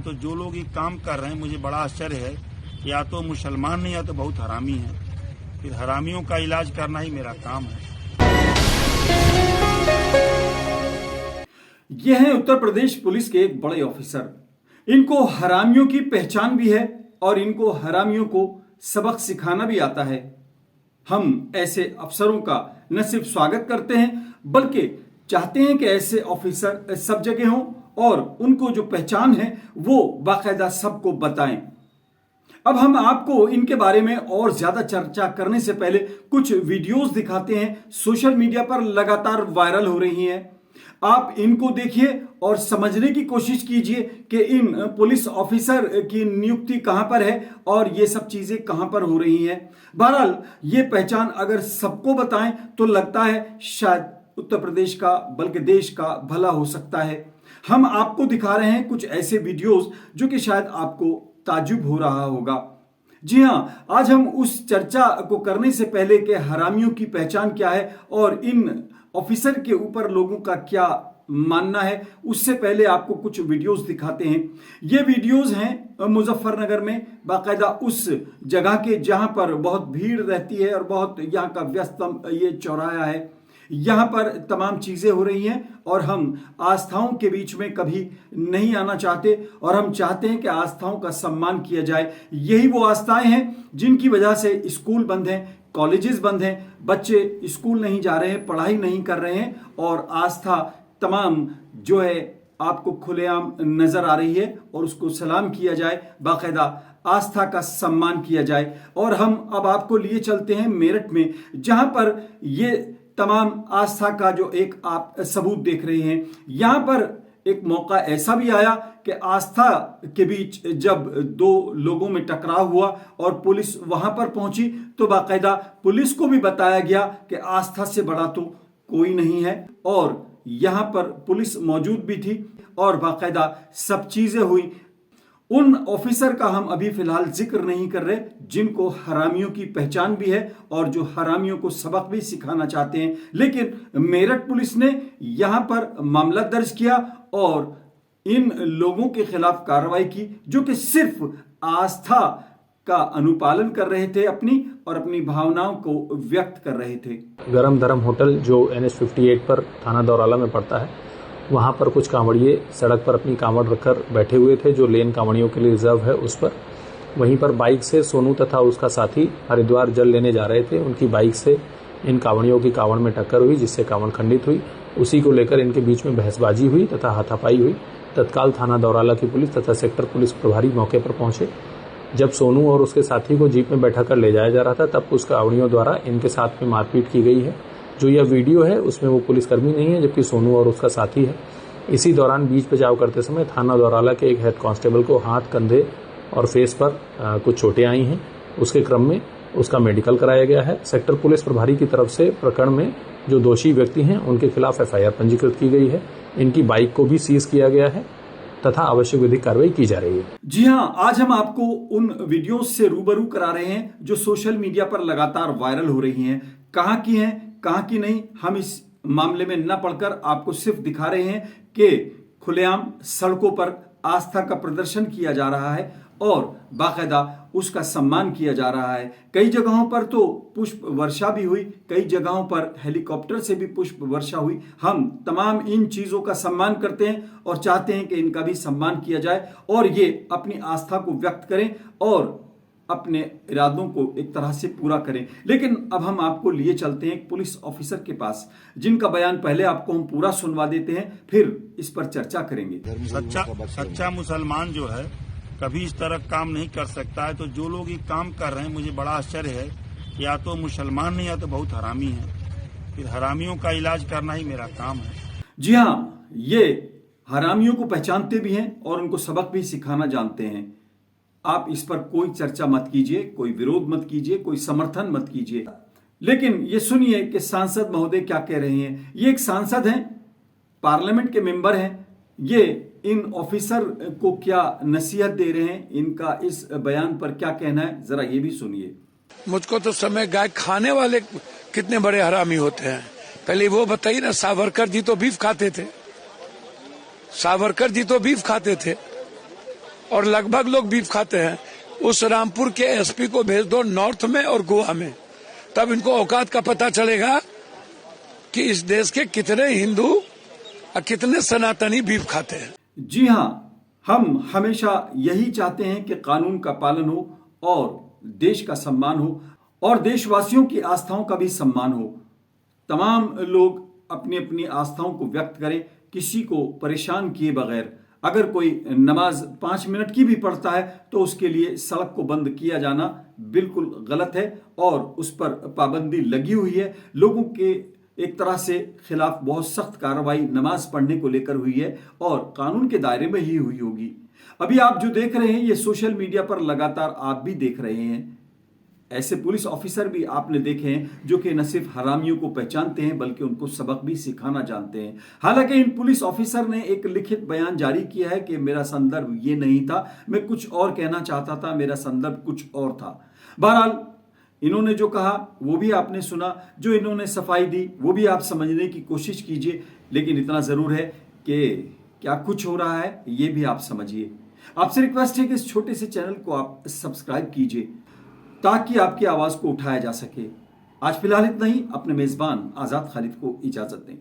तो जो लोग ये काम कर रहे हैं, मुझे बड़ा आश्चर्य है कि या तो मुसलमान नहीं या तो बहुत हरामी है। फिर हरामियों का इलाज करना ही मेरा काम है। ये है उत्तर प्रदेश पुलिस के एक बड़े ऑफिसर। इनको हरामियों की पहचान भी है और इनको हरामियों को सबक सिखाना भी आता है। हम ऐसे अफसरों का न सिर्फ स्वागत करते हैं बल्कि चाहते हैं कि ऐसे ऑफिसर सब जगह हों और उनको जो पहचान है वो बाकायदा सबको बताएं। अब हम आपको इनके बारे में और ज्यादा चर्चा करने से पहले कुछ वीडियोस दिखाते हैं, सोशल मीडिया पर लगातार वायरल हो रही हैं। आप इनको देखिए और समझने की कोशिश कीजिए कि इन पुलिस ऑफिसर की नियुक्ति कहां पर है और ये सब चीजें कहां पर हो रही हैं। बहरहाल ये पहचान अगर सबको बताएं तो लगता है शायद उत्तर प्रदेश का बल्कि देश का भला हो सकता है। हम आपको दिखा रहे हैं कुछ ऐसे वीडियोस जो कि शायद आपको ताज्जुब हो रहा होगा। जी हां, आज हम उस चर्चा को करने से पहले कि हरामियों की पहचान क्या है और इन ऑफिसर के ऊपर लोगों का क्या मानना है, उससे पहले आपको कुछ वीडियोस दिखाते हैं। ये वीडियोस हैं मुजफ्फरनगर में, बाकायदा उस जगह के जहां पर बहुत भीड़ रहती है और बहुत यहां का व्यस्तम ये चौराहा है। यहां पर तमाम चीजें हो रही हैं और हम आस्थाओं के बीच में कभी नहीं आना चाहते और हम चाहते हैं कि आस्थाओं का सम्मान किया जाए। यही वो आस्थाएं हैं जिनकी वजह से स्कूल बंद हैं, कॉलेजेस बंद हैं, बच्चे स्कूल नहीं जा रहे हैं, पढ़ाई नहीं कर रहे हैं और आस्था तमाम जो है आपको खुलेआम नजर आ रही है और उसको सलाम किया जाए, बाकायदा आस्था का सम्मान किया जाए। और हम अब आपको लिए चलते हैं मेरठ में, जहां पर ये तमाम आस्था का जो एक आप सबूत देख रहे हैं। यहां पर एक मौका ऐसा भी आया कि आस्था के बीच जब दो लोगों में टकराव हुआ और पुलिस वहां पर पहुंची तो बाकायदा पुलिस को भी बताया गया कि आस्था से बड़ा तो कोई नहीं है और यहां पर पुलिस मौजूद भी थी और बाकायदा सब चीजें हुई। उन ऑफिसर का हम अभी फिलहाल जिक्र नहीं कर रहे जिनको हरामियों की पहचान भी है और जो हरामियों को सबक भी सिखाना चाहते हैं, लेकिन मेरठ पुलिस ने यहां पर मामला दर्ज किया और इन लोगों के खिलाफ कार्रवाई की जो कि सिर्फ आस्था का अनुपालन कर रहे थे अपनी और अपनी भावनाओं को व्यक्त कर रहे थे। गरम धरम होटल जो NH 58 पर थाना दौराला में पड़ता है, वहां पर कुछ कांवड़िए सड़क पर अपनी कांवड़ रखकर बैठे हुए थे जो लेन कांवड़ियों के लिए रिजर्व है उस पर। वहीं पर बाइक से सोनू तथा उसका साथी हरिद्वार जल लेने जा रहे थे। उनकी बाइक से इन कांवड़ियों की कांवड़ में टक्कर हुई जिससे कांवड़ खंडित हुई। उसी को लेकर इनके बीच में बहसबाजी हुई तथा हाथापाई हुई। तत्काल थाना दौराला की पुलिस तथा सेक्टर पुलिस प्रभारी मौके पर पहुंचे। जब सोनू और उसके साथी को जीप में बैठा कर ले जाया जा रहा था तब कुछ कांवड़ियों द्वारा इनके साथ में मारपीट की गई है। जो यह वीडियो है उसमें वो पुलिसकर्मी नहीं है जबकि सोनू और उसका साथी है। इसी दौरान बीच बचाव करते समय थाना दौराला के एक हेड कांस्टेबल को हाथ, कंधे और फेस पर कुछ चोटें आई हैं। उसके क्रम में उसका मेडिकल कराया गया है। सेक्टर पुलिस प्रभारी की तरफ से प्रकरण में जो दोषी व्यक्ति हैं उनके खिलाफ FIR पंजीकृत की गई है। इनकी बाइक को भी सीज किया गया है तथा आवश्यक विधिक कार्रवाई की जा रही है। जी हां, आज हम आपको उन वीडियोस से रूबरू करा रहे हैं जो सोशल मीडिया पर लगातार वायरल हो रही हैं। कहां की हैं, कहां की नहीं, हम इस मामले में न पढ़कर आपको सिर्फ दिखा रहे हैं कि खुलेआम सड़कों पर आस्था का प्रदर्शन किया जा रहा है और बाकायदा उसका सम्मान किया जा रहा है। कई जगहों पर तो पुष्प वर्षा भी हुई, कई जगहों पर हेलीकॉप्टर से भी पुष्प वर्षा हुई। हम तमाम इन चीजों का सम्मान करते हैं और चाहते हैं कि इनका भी सम्मान किया जाए और ये अपनी आस्था को व्यक्त करें और अपने इरादों को एक तरह से पूरा करें। लेकिन अब हम आपको लिए चलते हैं एक पुलिस ऑफिसर के पास जिनका बयान पहले आपको हम पूरा सुनवा देते हैं, फिर इस पर चर्चा करेंगे। सच्चा मुसलमान जो है कभी इस तरह काम नहीं कर सकता है। तो जो लोग ये काम कर रहे हैं, मुझे बड़ा आश्चर्य है कि या तो मुसलमान नहीं या तो बहुत हरामी है। फिर हरामियों का इलाज करना ही मेरा काम है। जी हाँ, ये हरामियों को पहचानते भी हैं और उनको सबक भी सिखाना जानते हैं। आप इस पर कोई चर्चा मत कीजिए, कोई विरोध मत कीजिए, कोई समर्थन मत कीजिए, लेकिन ये सुनिए कि सांसद महोदय क्या कह रहे हैं। ये एक सांसद हैं, पार्लियामेंट के मेंबर हैं, ये इन ऑफिसर को क्या नसीहत दे रहे हैं, इनका इस बयान पर क्या कहना है, जरा ये भी सुनिए। मुझको तो समय गाय खाने वाले कितने बड़े हरामी होते हैं, पहले वो बताइए ना। सावरकर जी तो बीफ खाते थे, सावरकर जी तो बीफ खाते थे। और लगभग लोग बीफ खाते हैं, उस रामपुर के एसपी को भेज दो नॉर्थ में और गोवा में, तब इनको औकात का पता चलेगा कि इस देश के कितने हिंदू और कितने सनातनी बीफ खाते हैं। जी हां, हम हमेशा यही चाहते हैं कि कानून का पालन हो और देश का सम्मान हो और देशवासियों की आस्थाओं का भी सम्मान हो। तमाम लोग अपनी अपनी आस्थाओं को व्यक्त करें, किसी को परेशान किए बगैर। अगर कोई नमाज 5 मिनट की भी पढ़ता है तो उसके लिए सड़क को बंद किया जाना बिल्कुल गलत है और उस पर पाबंदी लगी हुई है। लोगों के एक तरह से खिलाफ बहुत सख्त कार्रवाई नमाज पढ़ने को लेकर हुई है और कानून के दायरे में ही हुई होगी। अभी आप जो देख रहे हैं ये सोशल मीडिया पर लगातार आप भी देख रहे हैं। ऐसे पुलिस ऑफिसर भी आपने देखे हैं जो कि न सिर्फ हरामियों को पहचानते हैं बल्कि उनको सबक भी सिखाना जानते हैं। हालांकि इन पुलिस ऑफिसर ने एक लिखित बयान जारी किया है कि मेरा संदर्भ ये नहीं था, मैं कुछ और कहना चाहता था, मेरा संदर्भ कुछ और था। बहरहाल इन्होंने जो कहा वो भी आपने सुना, जो इन्होंने सफाई दी वो भी आप समझने की कोशिश कीजिए, लेकिन इतना जरूर है कि क्या कुछ हो रहा है ये भी आप समझिए। आपसे रिक्वेस्ट है कि इस छोटे से चैनल को आप सब्सक्राइब कीजिए ताकि आपकी आवाज को उठाया जा सके। आज फिलहाल इतना ही। अपने मेजबान आजाद खालिद को इजाजत दें।